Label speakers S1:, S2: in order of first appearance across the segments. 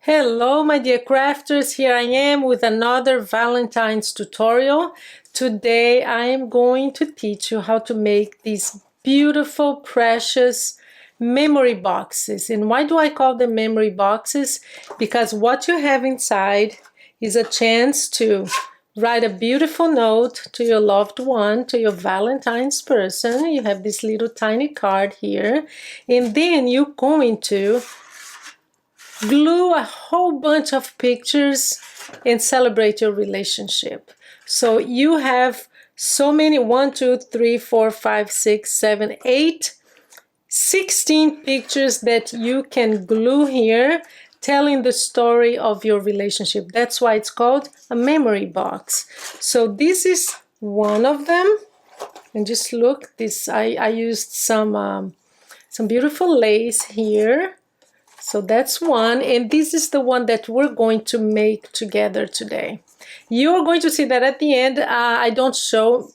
S1: Hello my dear crafters, here I am with another Valentine's tutorial. Today I am going to teach you how to make these beautiful, precious memory boxes. And why do I call them memory boxes? Because what you have inside is a chance to write a beautiful note to your loved one, to your Valentine's person. You have this little tiny card here, and then you're going to glue a whole bunch of pictures and celebrate your relationship. So you have so many, 1, 2, 3, 4, 5, 6, 7, 8, 16 pictures that you can glue here telling the story of your relationship. That's why it's called a memory box. So this is one of them. And just look, this I used some beautiful lace here. So that's one, and this is the one that we're going to make together today. You're going to see that at the end. I don't show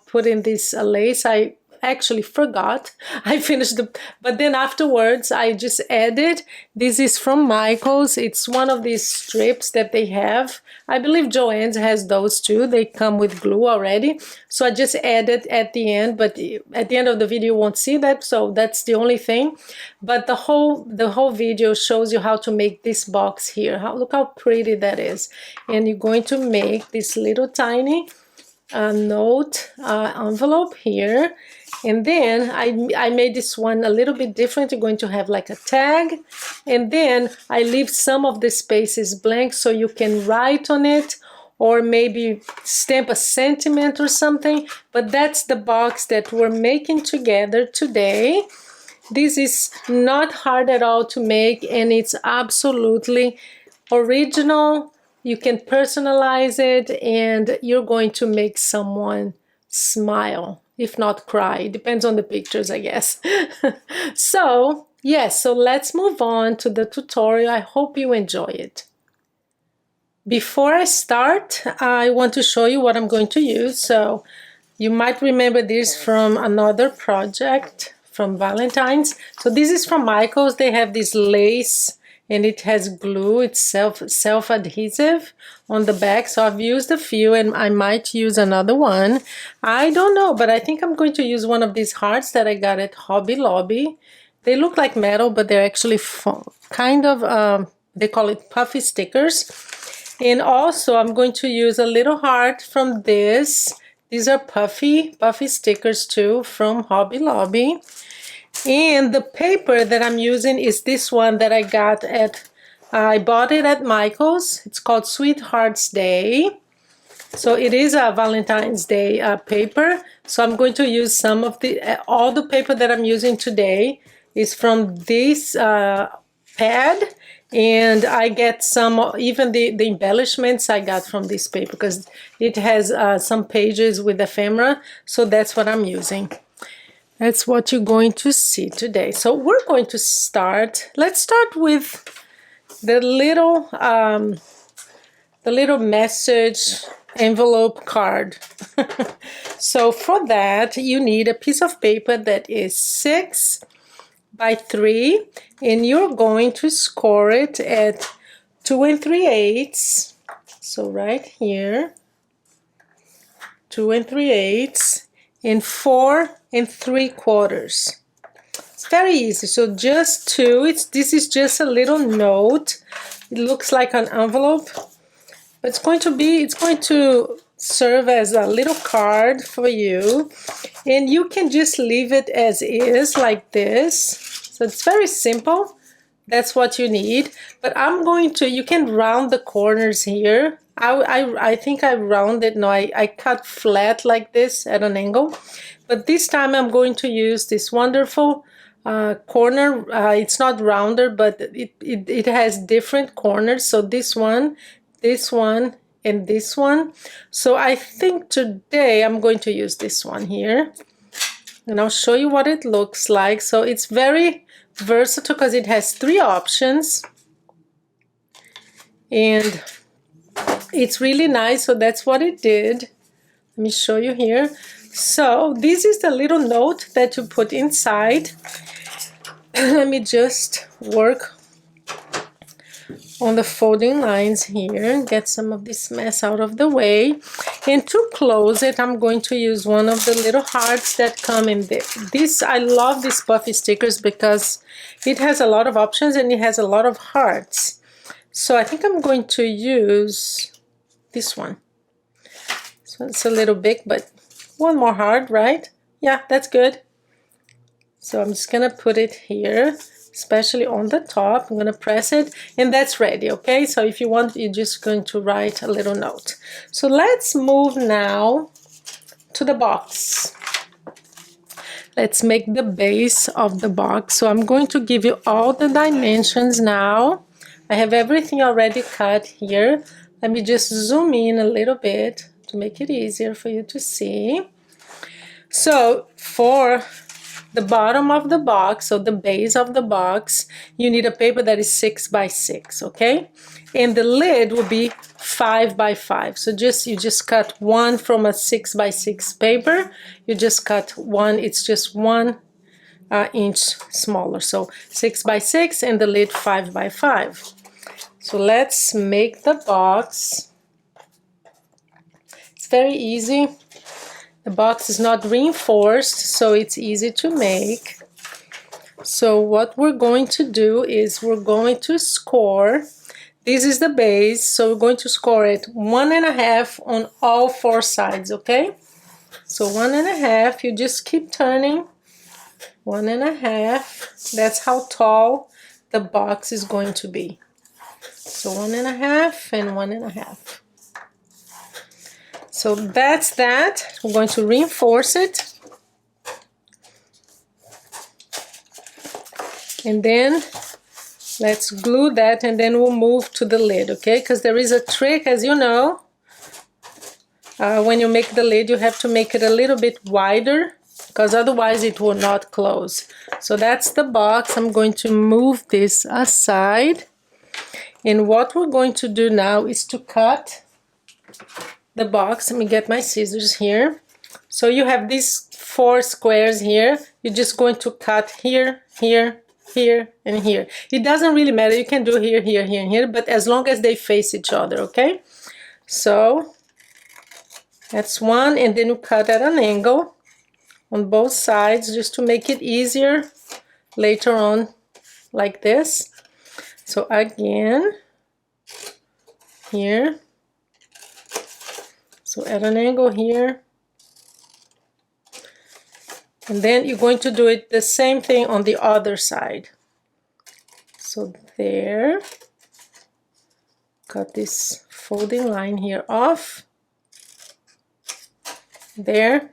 S1: putting this lace. I actually forgot. I finished but then afterwards I just added. This is from Michael's. It's one of these strips that they have. I believe Joann's has those too. They come with glue already. So I just added at the end, but at the end of the video you won't see that, so that's the only thing. But the whole video shows you how to make this box here. Look how pretty that is. And you're going to make this little tiny note envelope here. And then I made this one a little bit different. You're going to have like a tag, and then I leave some of the spaces blank so you can write on it or maybe stamp a sentiment or something. But that's the box that we're making together today. This is not hard at all to make, and it's absolutely original. You can personalize it, and you're going to make someone smile, if not cry. It depends on the pictures, I guess. So, yes, so let's move on to the tutorial. I hope you enjoy it. Before I start, I want to show you what I'm going to use. So, you might remember this from another project from Valentine's. So this is from Michael's. They have this lace and it has glue. It's self-adhesive on the back. So I've used a few and I might use another one. I don't know, but I think I'm going to use one of these hearts that I got at Hobby Lobby. They look like metal, but they're actually kind of, they call it puffy stickers. And also I'm going to use a little heart from this. These are puffy stickers too from Hobby Lobby. And the paper that I'm using is this one that I got at, I bought it at Michael's. It's called Sweetheart's Day. So it is a Valentine's Day paper. So I'm going to use some of all the paper that I'm using today is from this pad. And I get some, even the embellishments I got from this paper because it has some pages with ephemera. So that's what I'm using. That's what you're going to see today. So we're going to start. Let's start with the little message envelope card. So for that, you need a piece of paper that is 6 by 3, and you're going to score it at 2 3/8. So right here, 2 3/8. And 4 3/4. It's very easy. So just 2. This is just a little note. It looks like an envelope, but it's going to serve as a little card for you, and you can just leave it as is like this. So it's very simple. That's what you need. But I'm going to, you can round the corners here. I think I rounded, no, I cut flat like this at an angle. But this time I'm going to use this wonderful corner. It's not rounder, but it has different corners. So this one, and this one. So I think today I'm going to use this one here. And I'll show you what it looks like. So it's very versatile because it has 3 options. And it's really nice, so that's what it did. Let me show you here. So this is the little note that you put inside. Let me just work on the folding lines here, get some of this mess out of the way. And to close it, I'm going to use one of the little hearts that come in this. I love these puffy stickers because it has a lot of options and it has a lot of hearts. So I think I'm going to use this one. So it's a little big, but one more heart, right? Yeah, that's good. So I'm just gonna put it here, especially on the top. I'm gonna press it and that's ready, okay? So if you want, you're just going to write a little note. So let's move now to the box. Let's make the base of the box. So I'm going to give you all the dimensions now. I have everything already cut here. Let me just zoom in a little bit to make it easier for you to see. So for the bottom of the box, so the base of the box, you need a paper that is 6 by 6, okay? And the lid will be 5 by 5. So you just cut one from a 6 by 6 paper. You just cut one, it's just 1 inch smaller. So 6 by 6 and the lid 5 by 5. So let's make the box. It's very easy. The box is not reinforced, so it's easy to make. So what we're going to do is we're going to score. This is the base, so we're going to score it 1.5 on all 4 sides, okay? So 1.5, you just keep turning. 1.5, that's how tall the box is going to be. So 1.5 and 1.5. So that's that. We're going to reinforce it. And then let's glue that and then we'll move to the lid, okay? Because there is a trick, as you know. When you make the lid, you have to make it a little bit wider because otherwise it will not close. So that's the box. I'm going to move this aside. And what we're going to do now is to cut the box. Let me get my scissors here. So you have these 4 squares here. You're just going to cut here, here, here, and here. It doesn't really matter. You can do here, here, here, and here, but as long as they face each other, okay? So that's one, and then you cut at an angle on both sides just to make it easier later on, like this. So again, here. So at an angle here. And then you're going to do it the same thing on the other side. So there. Cut this folding line here off. There.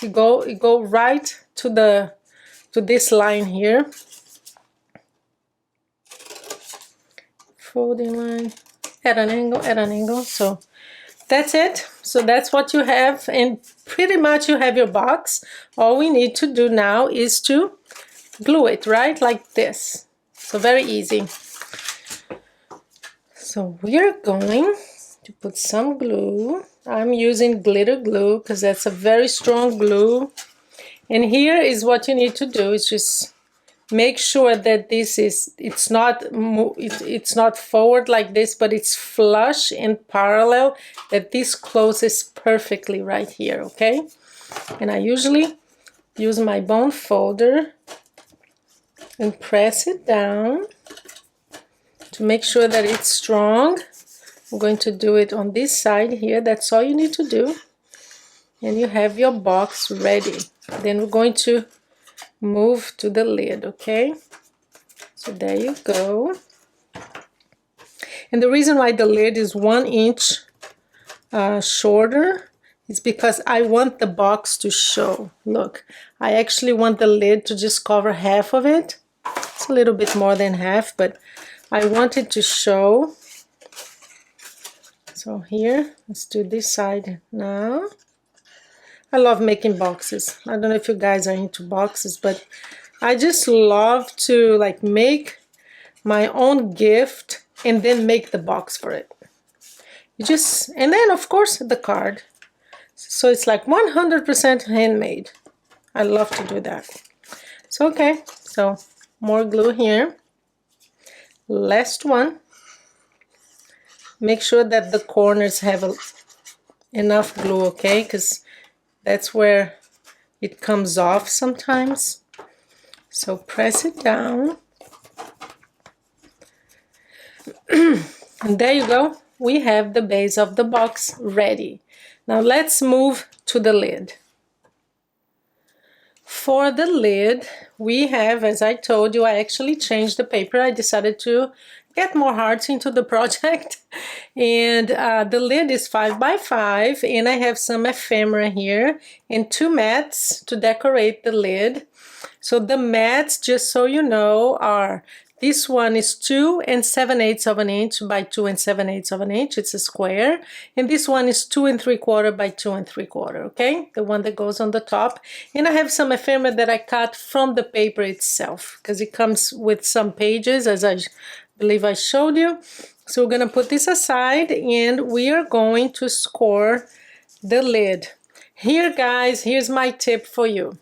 S1: You go right to this line here. Folding line. At an angle, so that's it. So that's what you have, and pretty much you have your box. All we need to do now is to glue it, right, like this. So very easy. So we're going to put some glue. I'm using glitter glue because that's a very strong glue. And here is what you need to do, is just make sure that it's not forward like this, but it's flush and parallel, that this closes perfectly right here, okay? And I usually use my bone folder and press it down to make sure that it's strong. I'm going to do it on this side here. That's all you need to do. And you have your box ready. Then we're going to move to the lid, okay? So there you go. And the reason why the lid is 1 inch shorter is because I want the box to show. Look, I actually want the lid to just cover half of it. It's a little bit more than half, but I want it to show. So here, let's do this side now. I love making boxes. I don't know if you guys are into boxes, but I just love to like make my own gift and then make the box for it. And then of course the card. So it's like 100% handmade. I love to do that. So okay, so more glue here. Last one. Make sure that the corners have enough glue, okay? Because that's where it comes off sometimes. So press it down. And there you go. We have the base of the box ready. Now let's move to the lid. For the lid, we have, as I told you, I actually changed the paper. I decided to get more hearts into the project. And the lid is 5 by 5, and I have some ephemera here and 2 mats to decorate the lid. So the mats, just so you know, are, this one is 2 7/8 of an inch by 2 7/8 of an inch. It's a square. And this one is 2 3/4 by 2 3/4, okay? The one that goes on the top. And I have some ephemera that I cut from the paper itself, because it comes with some pages, as I believe I showed you. So we're gonna put this aside, and we are going to score the lid. Here, guys, here's my tip for you.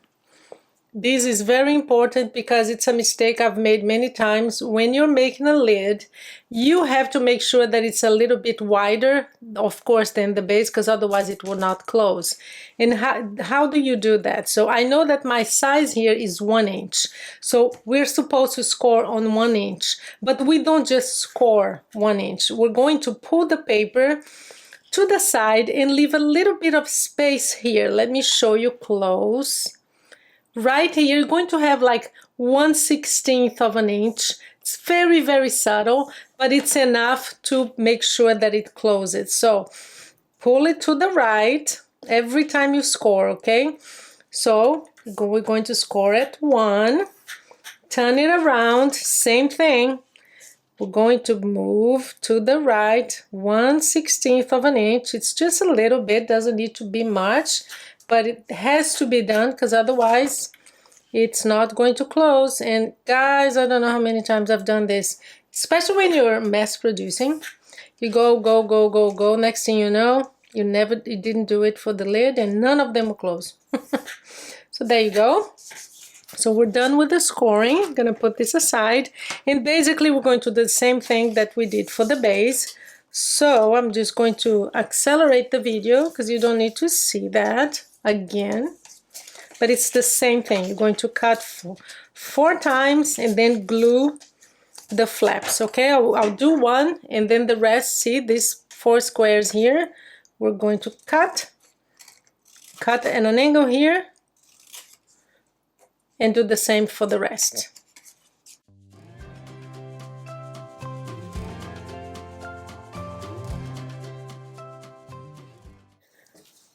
S1: This is very important because it's a mistake I've made many times. When you're making a lid, you have to make sure that it's a little bit wider, of course, than the base, because otherwise it will not close. And how do you do that? So I know that my size here is 1 inch. So we're supposed to score on 1 inch, but we don't just score 1 inch. We're going to pull the paper to the side and leave a little bit of space here. Let me show you close. Right here, you're going to have like 1/16 of an inch. It's very, very subtle, but it's enough to make sure that it closes. So pull it to the right every time you score, okay? So we're going to score at 1, turn it around, same thing. We're going to move to the right 1/16 of an inch. It's just a little bit, doesn't need to be much, but it has to be done because otherwise it's not going to close. And guys, I don't know how many times I've done this, especially when you're mass producing. You go. Next thing you know, you didn't do it for the lid, and none of them will close. So there you go. So we're done with the scoring. I'm gonna put this aside, and basically we're going to do the same thing that we did for the base. So I'm just going to accelerate the video because you don't need to see that again. But it's the same thing. You're going to cut 4 times and then glue the flaps, okay? I'll do 1 and then the rest. See these 4 squares here? We're going to cut at an angle here and do the same for the rest.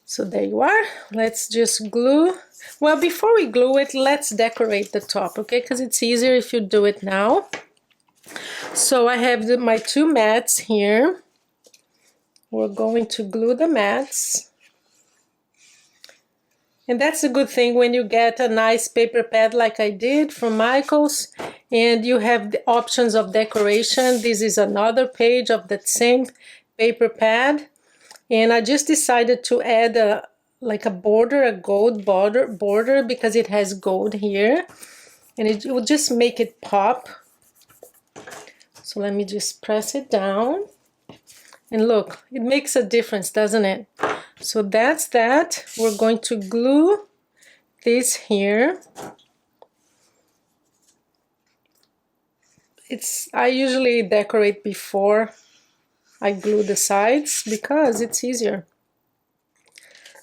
S1: So there you are. Let's just glue. Well, before we glue it, let's decorate the top, okay? Because it's easier if you do it now. So I have my 2 mats here. We're going to glue the mats. And that's a good thing when you get a nice paper pad like I did from Michael's, and you have the options of decoration. This is another page of that same paper pad. And I just decided to add a border, a gold border because it has gold here. And it will just make it pop. So let me just press it down. And look, it makes a difference, doesn't it? So that's that. We're going to glue this here. I usually decorate before I glue the sides because it's easier.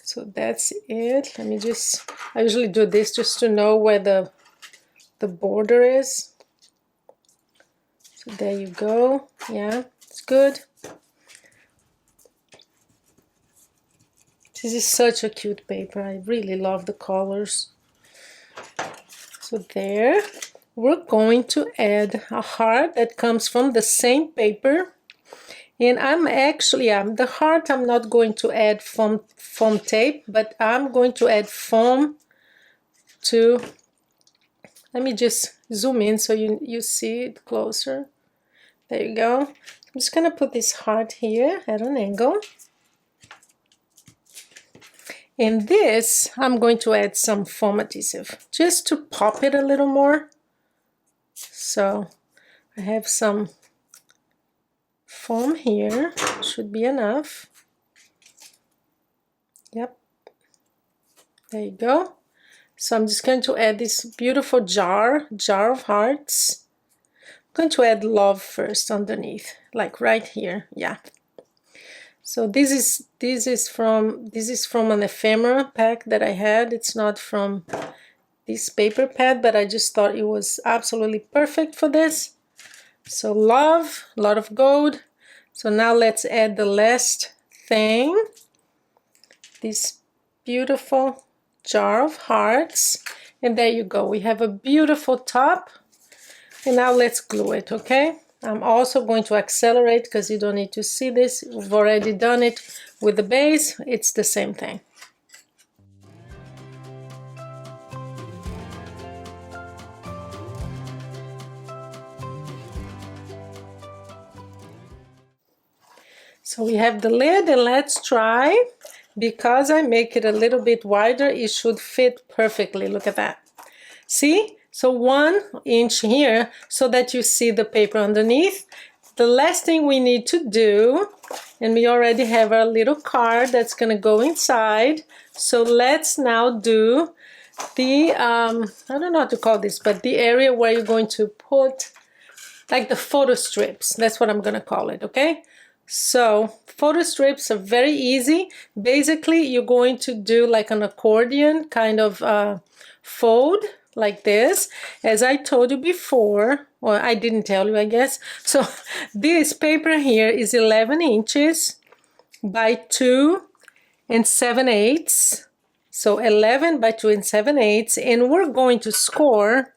S1: So that's it. I usually do this just to know where the border is. So there you go. Yeah, it's good. This is such a cute paper. I really love the colors. So there. We're going to add a heart that comes from the same paper. And the heart I'm not going to add foam tape, but I'm going to add foam to, let me just zoom in so you see it closer. There you go. I'm just gonna put this heart here at an angle. And this, I'm going to add some foam adhesive, just to pop it a little more. So I have some foam here, should be enough. Yep, there you go. So I'm just going to add this beautiful jar of hearts. I'm going to add love first underneath, like right here. Yeah. So this is from an ephemera pack that I had. It's not from this paper pad, but I just thought it was absolutely perfect for this. So love, a lot of gold. So now let's add the last thing. This beautiful jar of hearts. And there you go. We have a beautiful top. And now let's glue it, okay? I'm also going to accelerate because you don't need to see this. We've already done it with the base. It's the same thing. So we have the lid, and let's try. Because I make it a little bit wider, it should fit perfectly. Look at that. See? So 1 inch here so that you see the paper underneath. The last thing we need to do, and we already have our little card that's going to go inside. So let's now do the, I don't know how to call this, but the area where you're going to put like the photo strips. That's what I'm going to call it, okay? So photo strips are very easy. Basically, you're going to do like an accordion kind of fold like this. As I told you before, or I didn't tell you, I guess. So this paper here is 11 inches by 2 7/8. So 11 by 2 7/8. And we're going to score.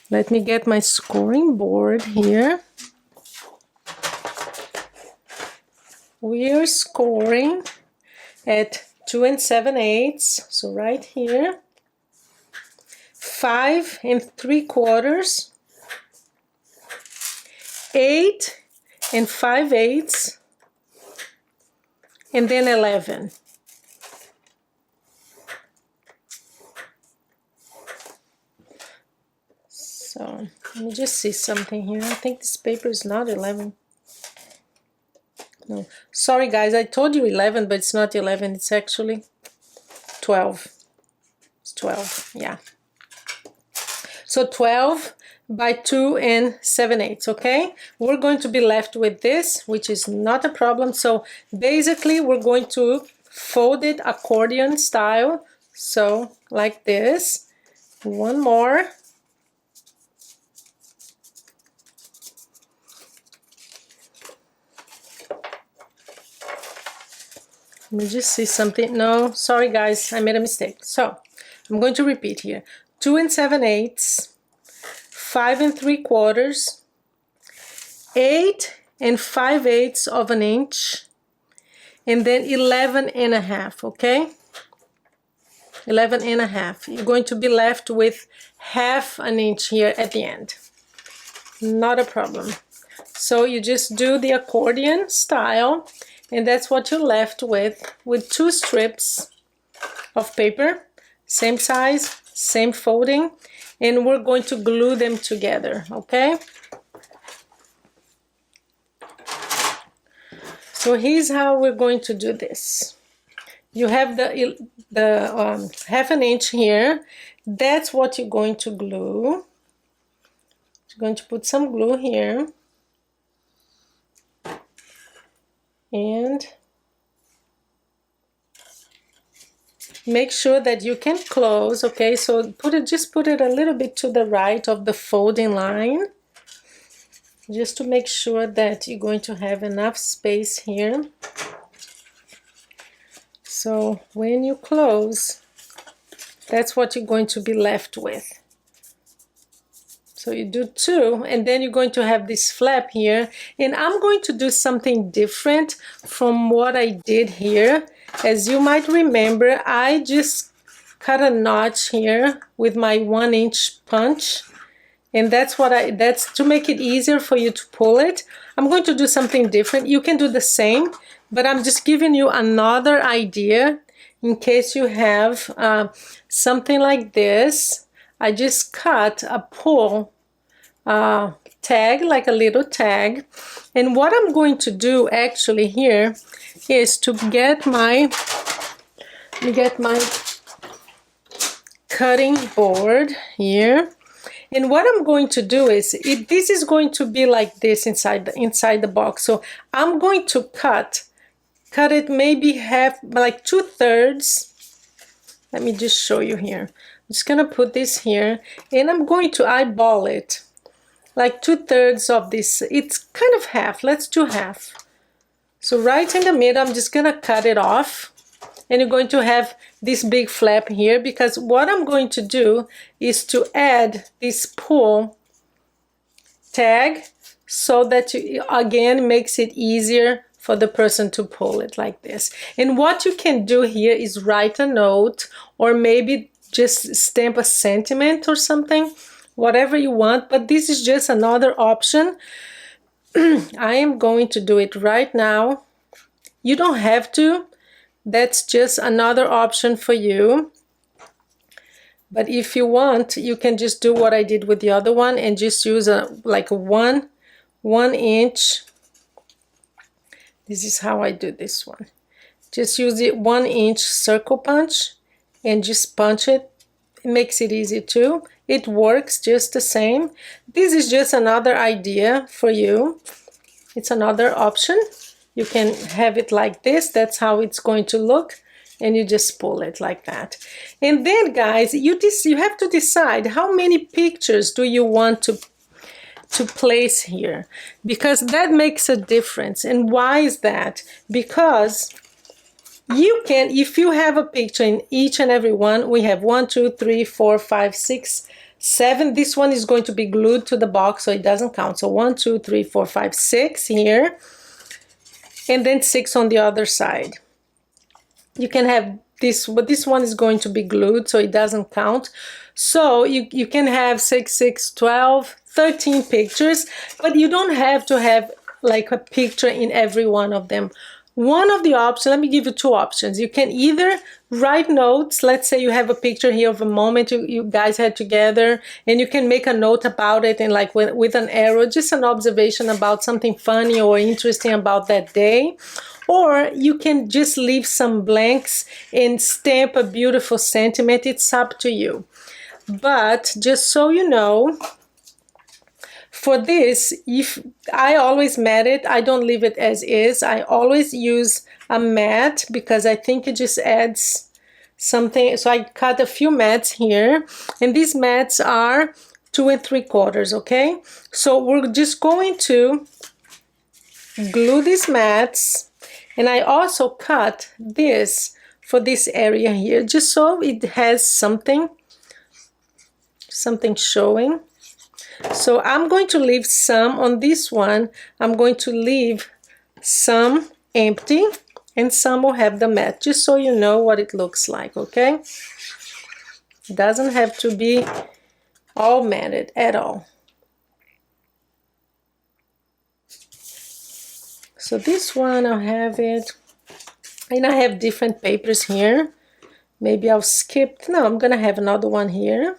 S1: Let me get my scoring board here. We are scoring at 2 7/8, so right here. 5 3/4, 8 5/8, and then 11. So let me just see something here. I think this paper is not 11. No, sorry guys, I told you 11, but it's not 11, it's actually 12. It's 12, yeah. So 12 by 2 7/8, okay? We're going to be left with this, which is not a problem. So basically, we're going to fold it accordion style. So like this. One more. Let me just see something. No, sorry guys, I made a mistake. So I'm going to repeat here. 2 7/8, 5 3/4, 8 5/8 of an inch, and then 11 1/2, okay? 11 1/2. You're going to be left with half an inch here at the end. Not a problem. So you just do the accordion style. And that's what you're left with 2 strips of paper, same size, same folding, and we're going to glue them together, okay? So here's how we're going to do this. You have the half an inch here. That's what you're going to glue. You're going to put some glue here. And make sure that you can close, okay? So just put it a little bit to the right of the folding line, just to make sure that you're going to have enough space here. So when you close, that's what you're going to be left with. So you do 2, and then you're going to have this flap here. And I'm going to do something different from what I did here. As you might remember, I just cut a notch here with my 1-inch punch. And that's to make it easier for you to pull it. I'm going to do something different. You can do the same, but I'm just giving you another idea in case you have something like this. I just cut a pull tag, like a little tag. And what I'm going to do actually here is to get my cutting board here. And what I'm going to do is, this is going to be like this inside the box. So I'm going to cut it maybe half, like 2/3. Let me just show you here. I'm just gonna put this here, and I'm going to eyeball it, like 2/3 of this. It's kind of half. Let's do half. So right in the middle, I'm just gonna cut it off, and you're going to have this big flap here, because what I'm going to do is to add this pull tag, so that again makes it easier for the person to pull it like this. And what you can do here is write a note, or maybe just stamp a sentiment or something, whatever you want, but this is just another option. I am going to do it right now. You don't have to. That's just another option for you. But if you want, you can just do what I did with the other one and just use like a one inch. This is how I do this one. Just use the 1 inch circle punch and just punch it. It makes it easy too. It works just the same. This is just another idea for you. It's another option. You can have it like this. That's how it's going to look. And you just pull it like that. And then, guys, you have to decide how many pictures do you want to place here, because that makes a difference. And why is that? Because you can, if you have a picture in each and every one, we have 1, 2, 3, 4, 5, 6, 7. This one is going to be glued to the box, so it doesn't count. So 1, 2, 3, 4, 5, 6 here, and then 6 on the other side. You can have this, but this one is going to be glued, so it doesn't count. So you can have 6, 6, 12, 13 pictures, but you don't have to have like a picture in every one of them. One of the options, let me give you 2 options. You can either write notes. Let's say you have a picture here of a moment you guys had together, and you can make a note about it, and like with an arrow, just an observation about something funny or interesting about that day. Or you can just leave some blanks and stamp a beautiful sentiment. It's up to you. But just so you know, for this, if I always mat it, I don't leave it as is. I always use a mat because I think it just adds something. So I cut a few mats here, and these mats are 2 3/4, okay? So we're just going to glue these mats. And I also cut this for this area here, just so it has something showing. So I'm going to leave some on this one. I'm going to leave some empty, and some will have the mat, just so you know what it looks like, okay? It doesn't have to be all matted at all. So this one, I'll have it, and I have different papers here. Maybe I'll skip, no, I'm gonna have another one here.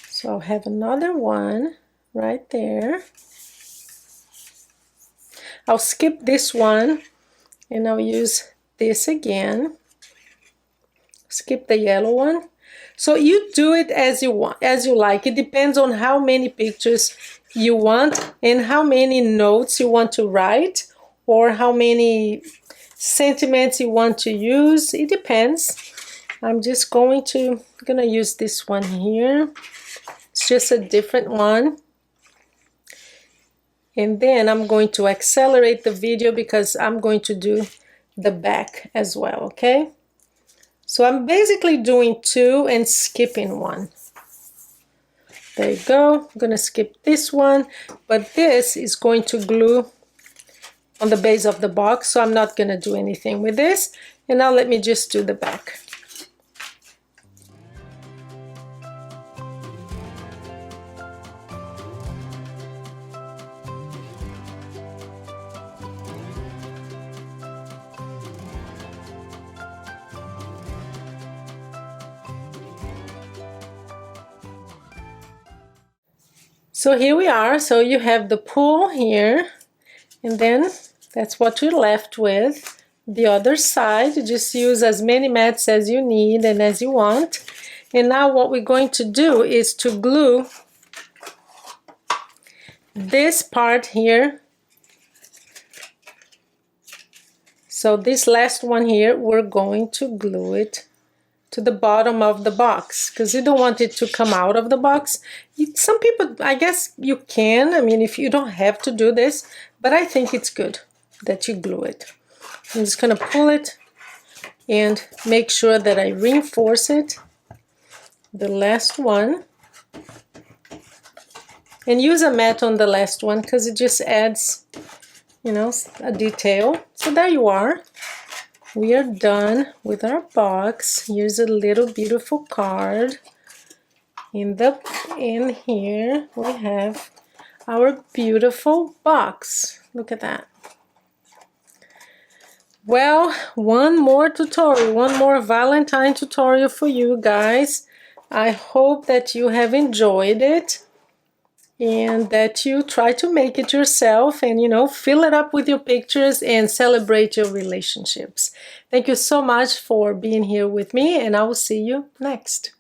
S1: So I'll have another one right there. I'll skip this one, and I'll use this again. Skip the yellow one. So you do it as you want, as you like. It depends on how many pictures you want and how many notes you want to write, or how many sentiments you want to use. It depends. I'm just gonna use this one here. It's just a different one. And then I'm going to accelerate the video because I'm going to do the back as well, okay? So I'm basically doing 2 and skipping 1. There you go. I'm gonna skip this one, but this is going to glue on the base of the box, so I'm not gonna do anything with this. And now let me just do the back. So here we are. So you have the pool here, and then that's what you're left with. The other side, you just use as many mats as you need and as you want. And now what we're going to do is to glue this part here. So this last one here, we're going to glue it to the bottom of the box because you don't want it to come out of the box. Some people, I guess you can, I mean, if you don't have to do this, but I think it's good that you glue it. I'm just gonna pull it and make sure that I reinforce it, the last one, and use a mat on the last one because it just adds, you know, a detail. So there you are. We are done with our box. Here's a little beautiful card. In here we have our beautiful box. Look at that. Well, one more tutorial, one more Valentine tutorial for you guys. I hope that you have enjoyed it and that you try to make it yourself and, you know, fill it up with your pictures and celebrate your relationships. Thank you so much for being here with me, and I will see you next.